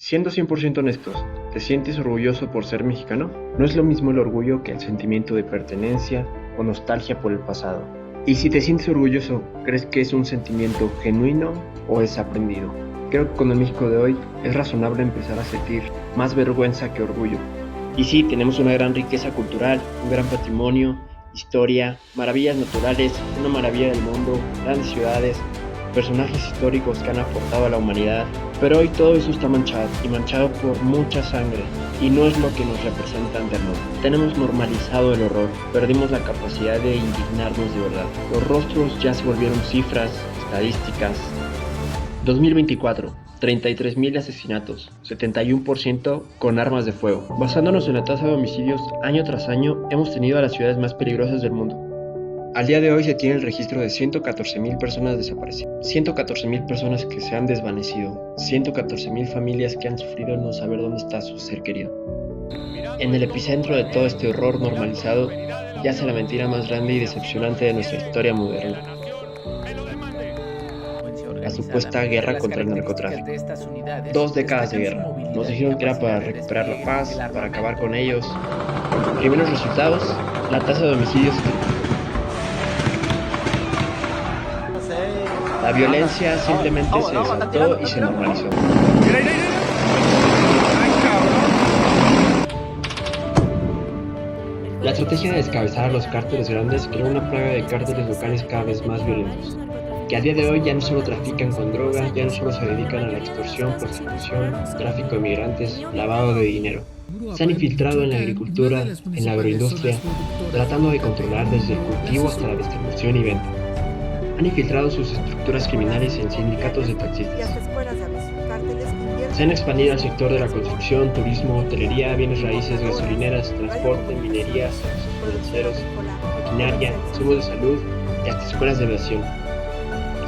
Siendo 100% honestos, ¿te sientes orgulloso por ser mexicano? No es lo mismo el orgullo que el sentimiento de pertenencia o nostalgia por el pasado. Y si te sientes orgulloso, ¿crees que es un sentimiento genuino o es aprendido? Creo que con el México de hoy es razonable empezar a sentir más vergüenza que orgullo. Y sí, tenemos una gran riqueza cultural, un gran patrimonio, historia, maravillas naturales, una maravilla del mundo, grandes ciudades, personajes históricos que han aportado a la humanidad, pero hoy todo eso está manchado, y manchado por mucha sangre, y no es lo que nos representa ante el mundo. Tenemos normalizado el horror, perdimos la capacidad de indignarnos de verdad. Los rostros ya se volvieron cifras, estadísticas. 2024, 33,000 asesinatos, 71% con armas de fuego. Basándonos en la tasa de homicidios año tras año, hemos tenido a las ciudades más peligrosas del mundo. Al día de hoy se tiene el registro de 114,000 personas desaparecidas, 114,000 personas que se han desvanecido, 114,000 familias que han sufrido el no saber dónde está su ser querido. En el epicentro de todo este horror normalizado yace la mentira más grande y decepcionante de nuestra historia moderna: la supuesta guerra contra el narcotráfico. 2 décadas de guerra. Nos dijeron que era para recuperar la paz, para acabar con ellos. Primeros resultados, la tasa de homicidios. La violencia simplemente se desató y se normalizó. La estrategia de descabezar a los cárteles grandes creó una plaga de cárteles locales cada vez más violentos, que a día de hoy ya no solo trafican con droga, ya no solo se dedican a la extorsión, prostitución, tráfico de migrantes, lavado de dinero. Se han infiltrado en la agricultura, en la agroindustria, tratando de controlar desde el cultivo hasta la distribución y venta. Han infiltrado sus estructuras criminales en sindicatos de taxistas. Se han expandido al sector de la construcción, turismo, hotelería, bienes raíces, gasolineras, transporte, minería, servicios financieros, maquinaria, insumos de salud y hasta escuelas de aviación.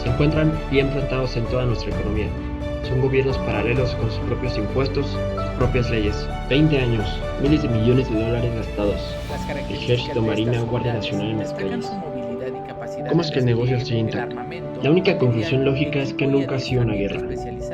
Se encuentran bien plantados en toda nuestra economía. Son gobiernos paralelos con sus propios impuestos, sus propias leyes. 20 años, miles de millones de dólares gastados. Ejército, Marina, Guardia Nacional en las calles. ¿Cómo es que el negocio sigue intacto? La única conclusión lógica es que nunca ha sido una guerra.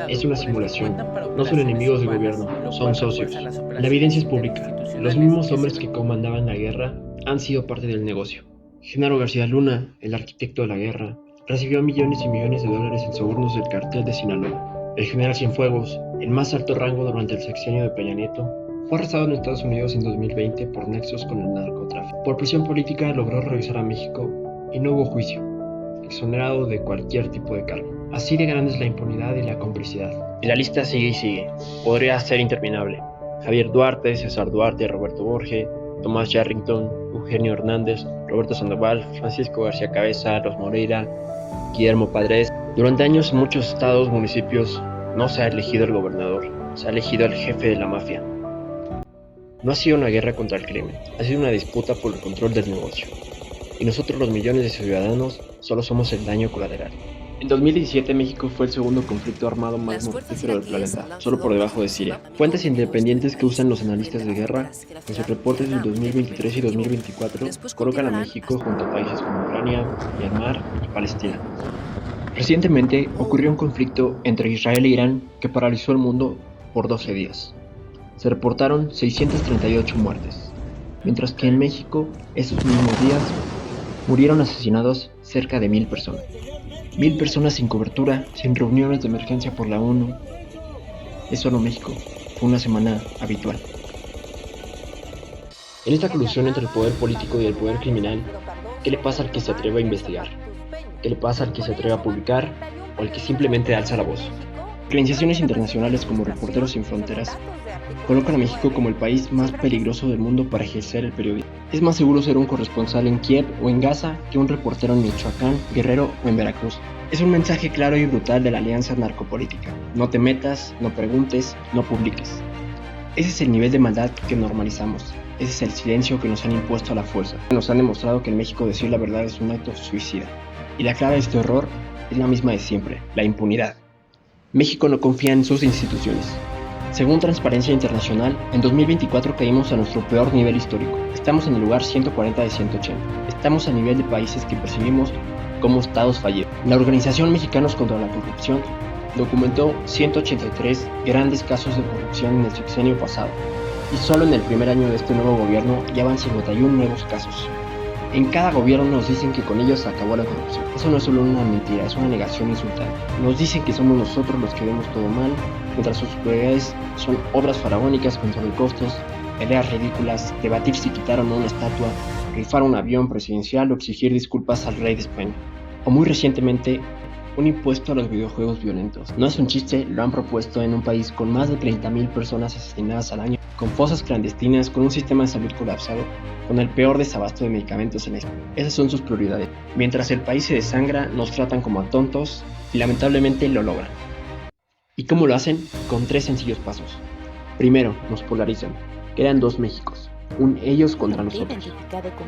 Es una simulación. No son enemigos del gobierno, son socios. La evidencia es pública. Los mismos hombres que comandaban la guerra han sido parte del negocio. Genaro García Luna, el arquitecto de la guerra, recibió millones y millones de dólares en sobornos del cartel de Sinaloa. El general Cienfuegos, el más alto rango durante el sexenio de Peña Nieto, fue arrestado en Estados Unidos en 2020 por nexos con el narcotráfico. Por prisión política logró regresar a México y no hubo juicio, exonerado de cualquier tipo de cargo. Así de grande es la impunidad y la complicidad. Y la lista sigue y sigue. Podría ser interminable. Javier Duarte, César Duarte, Roberto Borge, Tomás Yarrington, Eugenio Hernández, Roberto Sandoval, Francisco García Cabeza, Los Moreira, Guillermo Padres. Durante años en muchos estados, municipios, no se ha elegido el gobernador, se ha elegido el jefe de la mafia. No ha sido una guerra contra el crimen, ha sido una disputa por el control del negocio. Y nosotros, los millones de ciudadanos, solo somos el daño colateral. En 2017 México fue el segundo conflicto armado más mortífero del planeta, solo por debajo de Siria. Fuentes independientes que usan los analistas de guerra en sus reportes del 2023 y 2024 colocan a México junto a países como Ucrania, Myanmar y Palestina. Recientemente ocurrió un conflicto entre Israel e Irán que paralizó el mundo por 12 días. Se reportaron 638 muertes, mientras que en México, esos mismos días, murieron asesinados cerca de 1,000 personas. 1,000 personas sin cobertura, sin reuniones de emergencia por la ONU. Es solo México. Fue una semana habitual. En esta colusión entre el poder político y el poder criminal, ¿qué le pasa al que se atreve a investigar? ¿Qué le pasa al que se atreve a publicar o al que simplemente alza la voz? Organizaciones internacionales como Reporteros Sin Fronteras colocan a México como el país más peligroso del mundo para ejercer el periodismo. Es más seguro ser un corresponsal en Kiev o en Gaza que un reportero en Michoacán, Guerrero o en Veracruz. Es un mensaje claro y brutal de la alianza narcopolítica. No te metas, no preguntes, no publiques. Ese es el nivel de maldad que normalizamos. Ese es el silencio que nos han impuesto a la fuerza. Nos han demostrado que en México decir la verdad es un acto suicida. Y la clave de este horror es la misma de siempre, la impunidad. México no confía en sus instituciones. Según Transparencia Internacional, en 2024 caímos a nuestro peor nivel histórico. Estamos en el lugar 140 de 180. Estamos a nivel de países que percibimos como estados fallidos. La Organización Mexicanos contra la Corrupción documentó 183 grandes casos de corrupción en el sexenio pasado, y solo en el primer año de este nuevo gobierno ya van 51 nuevos casos. En cada gobierno nos dicen que con ellos se acabó la corrupción. Eso no es solo una mentira, es una negación insultante. Nos dicen que somos nosotros los que vemos todo mal, mientras sus prioridades son obras faraónicas con sobrecostos, peleas ridículas, debatir si quitaron una estatua, rifar un avión presidencial o exigir disculpas al rey de España. O muy recientemente, un impuesto a los videojuegos violentos. No es un chiste, lo han propuesto en un país con más de 30.000 personas asesinadas al año, con fosas clandestinas, con un sistema de salud colapsado, con el peor desabasto de medicamentos en la historia. Esas son sus prioridades. Mientras el país se desangra, nos tratan como a tontos y lamentablemente lo logran. ¿Y cómo lo hacen? Con 3 sencillos pasos. Primero, nos polarizan. Crean 2 Méxicos. Un ellos contra nosotros.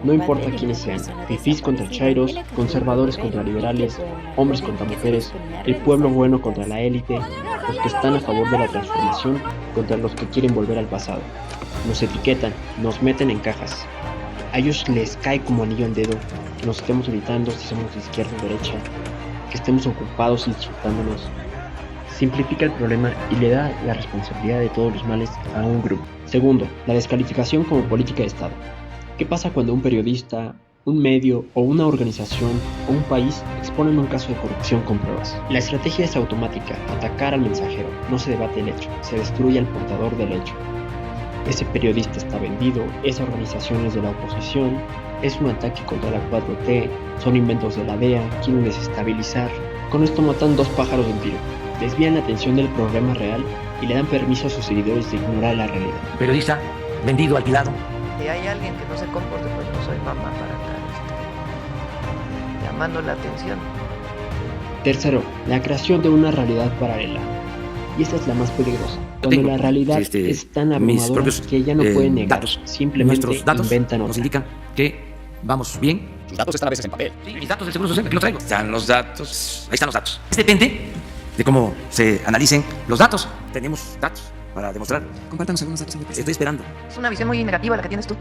No importa quiénes sean, fifís contra chairos, conservadores contra liberales, hombres contra mujeres, el pueblo bueno contra la élite, los que están a favor de la transformación contra los que quieren volver al pasado. Nos etiquetan, nos meten en cajas. A ellos les cae como anillo al dedo que nos estemos gritando si somos de izquierda o derecha, que estemos ocupados insultándonos. Simplifica el problema y le da la responsabilidad de todos los males a un grupo. Segundo, la descalificación como política de Estado. ¿Qué pasa cuando un periodista, un medio o una organización o un país exponen un caso de corrupción con pruebas? La estrategia es automática, atacar al mensajero, no se debate el hecho, se destruye al portador del hecho. Ese periodista está vendido, esa organización es de la oposición, es un ataque contra la 4T, son inventos de la DEA, quieren desestabilizar. Con esto matan 2 pájaros de un tiro. Desvían la atención del problema real y le dan permiso a sus seguidores de ignorar la realidad. Periodista, vendido, alquilado. Si hay alguien que no se comporte, pues no soy mamá para estar llamando la atención. Tercero, la creación de una realidad paralela. Y esta es la más peligrosa. Cuando la realidad es tan abrumadora que ella no puede negar, simplemente inventan otra. Nos indican que vamos bien. Sus datos están a veces en papel. Sí, mis datos del Seguro Social, aquí los traigo. Están los datos. Ahí están los datos. Depende de cómo se analicen los datos. Tenemos datos para demostrar. Compártanos algunos datos. Estoy esperando. Es una visión muy negativa la que tienes tú.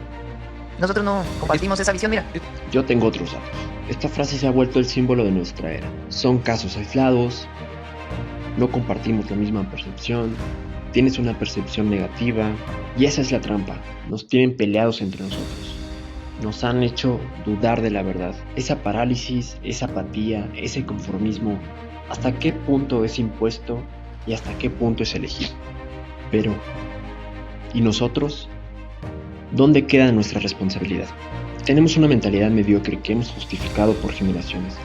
Nosotros no compartimos esa visión, mira. Yo tengo otros datos. Esta frase se ha vuelto el símbolo de nuestra era. Son casos aislados, no compartimos la misma percepción, tienes una percepción negativa, y esa es la trampa. Nos tienen peleados entre nosotros. Nos han hecho dudar de la verdad. Esa parálisis, esa apatía, ese conformismo, ¿hasta qué punto es impuesto y hasta qué punto es elegido? Pero, ¿y nosotros? ¿Dónde queda nuestra responsabilidad? Tenemos una mentalidad mediocre que hemos justificado por generaciones.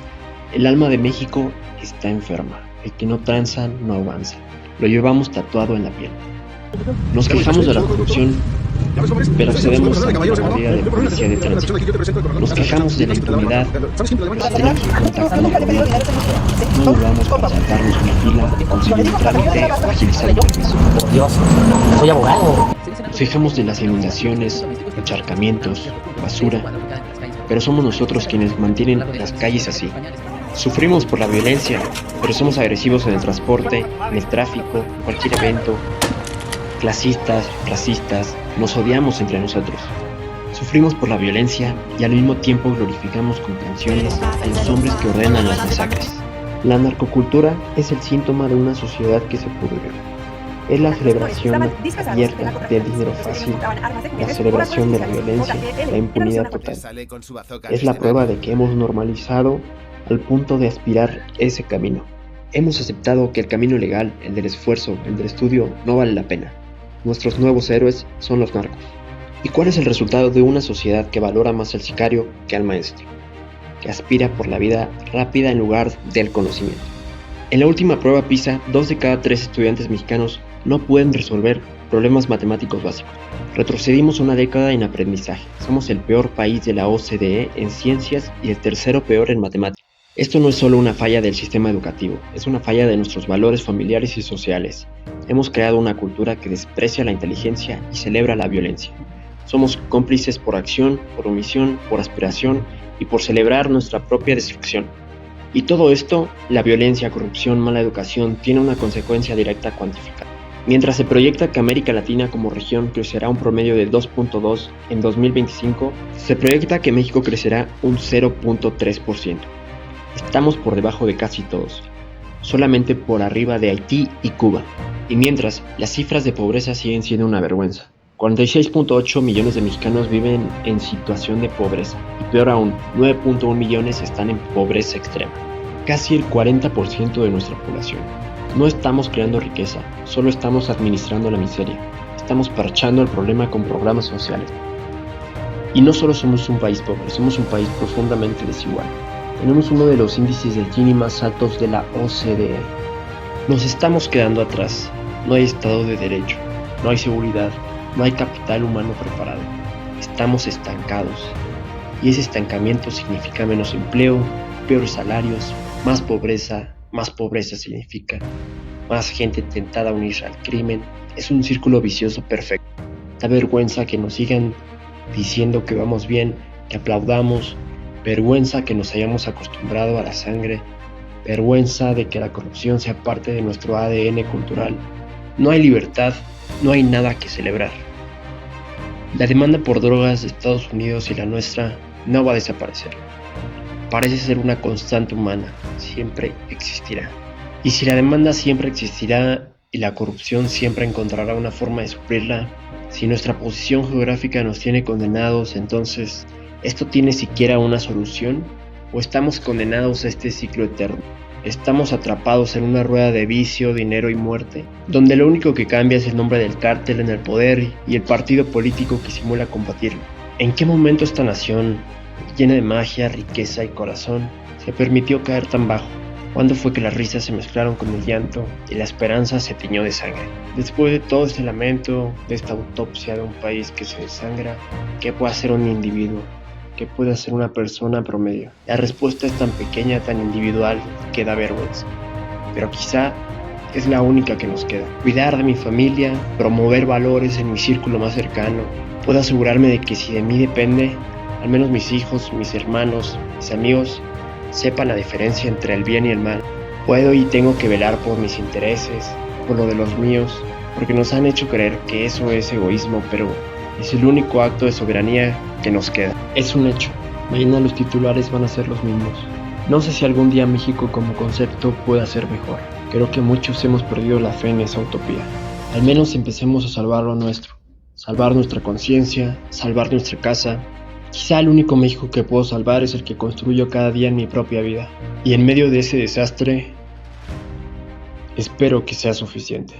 El alma de México está enferma. El que no tranza no avanza. Lo llevamos tatuado en la piel. Nos quejamos de la corrupción, pero cedemos a la vida de policía de tránsito. Nos quejamos de la impunidad, de la que cuenta con impunidad. No volvamos para saltarnos una fila, conseguir un trámite o agilizar el permiso. Por Dios, soy abogado. Nos quejamos de las inundaciones, encharcamientos, basura, pero somos nosotros quienes mantienen las calles así. Sufrimos por la violencia, pero somos agresivos en el transporte, en el tráfico, en cualquier evento. Clasistas, racistas, nos odiamos entre nosotros. Sufrimos por la violencia y al mismo tiempo glorificamos con canciones a los hombres que ordenan las masacres. La narcocultura es el síntoma de una sociedad que se pudrió. Es la celebración abierta del dinero fácil, la celebración de la violencia, la impunidad total. Es la prueba de que hemos normalizado al punto de aspirar ese camino. Hemos aceptado que el camino legal, el del esfuerzo, el del estudio, no vale la pena. Nuestros nuevos héroes son los narcos. ¿Y cuál es el resultado de una sociedad que valora más al sicario que al maestro? Que aspira por la vida rápida en lugar del conocimiento. En la última prueba PISA, 2 de cada 3 estudiantes mexicanos no pueden resolver problemas matemáticos básicos. Retrocedimos una década en aprendizaje. Somos el peor país de la OCDE en ciencias y el tercero peor en matemáticas. Esto no es solo una falla del sistema educativo, es una falla de nuestros valores familiares y sociales. Hemos creado una cultura que desprecia la inteligencia y celebra la violencia. Somos cómplices por acción, por omisión, por aspiración y por celebrar nuestra propia destrucción. Y todo esto, la violencia, corrupción, mala educación, tiene una consecuencia directa cuantificada. Mientras se proyecta que América Latina como región crecerá un promedio de 2.2 en 2025, se proyecta que México crecerá un 0.3%. Estamos por debajo de casi todos. solamente por arriba de Haití y Cuba. Y mientras, las cifras de pobreza siguen siendo una vergüenza. 46.8 millones de mexicanos viven en situación de pobreza, y peor aún, 9.1 millones están en pobreza extrema. Casi el 40% de nuestra población. No estamos creando riqueza, solo estamos administrando la miseria. Estamos parchando el problema con programas sociales. Y no solo somos un país pobre, somos un país profundamente desigual. Tenemos uno de los índices de Gini más altos de la OCDE. Nos estamos quedando atrás. No hay Estado de Derecho, no hay seguridad, no hay capital humano preparado. Estamos estancados. Y ese estancamiento significa menos empleo, peores salarios, más pobreza significa más gente tentada a unirse al crimen. Es un círculo vicioso perfecto. Da vergüenza que nos sigan diciendo que vamos bien, que aplaudamos, vergüenza que nos hayamos acostumbrado a la sangre, vergüenza de que la corrupción sea parte de nuestro ADN cultural. No hay libertad, no hay nada que celebrar. La demanda por drogas de Estados Unidos y la nuestra no va a desaparecer. Parece ser una constante humana, siempre existirá. Y si la demanda siempre existirá y la corrupción siempre encontrará una forma de suplirla, si nuestra posición geográfica nos tiene condenados, entonces, ¿esto tiene siquiera una solución? ¿O estamos condenados a este ciclo eterno? ¿Estamos atrapados en una rueda de vicio, dinero y muerte, donde lo único que cambia es el nombre del cártel en el poder y el partido político que simula combatirlo? ¿En qué momento esta nación, llena de magia, riqueza y corazón, se permitió caer tan bajo? ¿Cuándo fue que las risas se mezclaron con el llanto y la esperanza se tiñó de sangre? Después de todo este lamento, de esta autopsia de un país que se desangra, ¿qué puede hacer un individuo? ¿Qué puede hacer una persona promedio? La respuesta es tan pequeña, tan individual, que da vergüenza. Pero quizá es la única que nos queda. Cuidar de mi familia, promover valores en mi círculo más cercano. Puedo asegurarme de que si de mí depende, al menos mis hijos, mis hermanos, mis amigos, sepan la diferencia entre el bien y el mal. Puedo y tengo que velar por mis intereses, por lo de los míos, porque nos han hecho creer que eso es egoísmo, pero es el único acto de soberanía que nos queda. Es un hecho. Mañana los titulares van a ser los mismos. No sé si algún día México como concepto pueda ser mejor. Creo que muchos hemos perdido la fe en esa utopía. Al menos empecemos a salvar lo nuestro. Salvar nuestra conciencia, salvar nuestra casa. Quizá el único México que puedo salvar es el que construyo cada día en mi propia vida. Y en medio de ese desastre, espero que sea suficiente.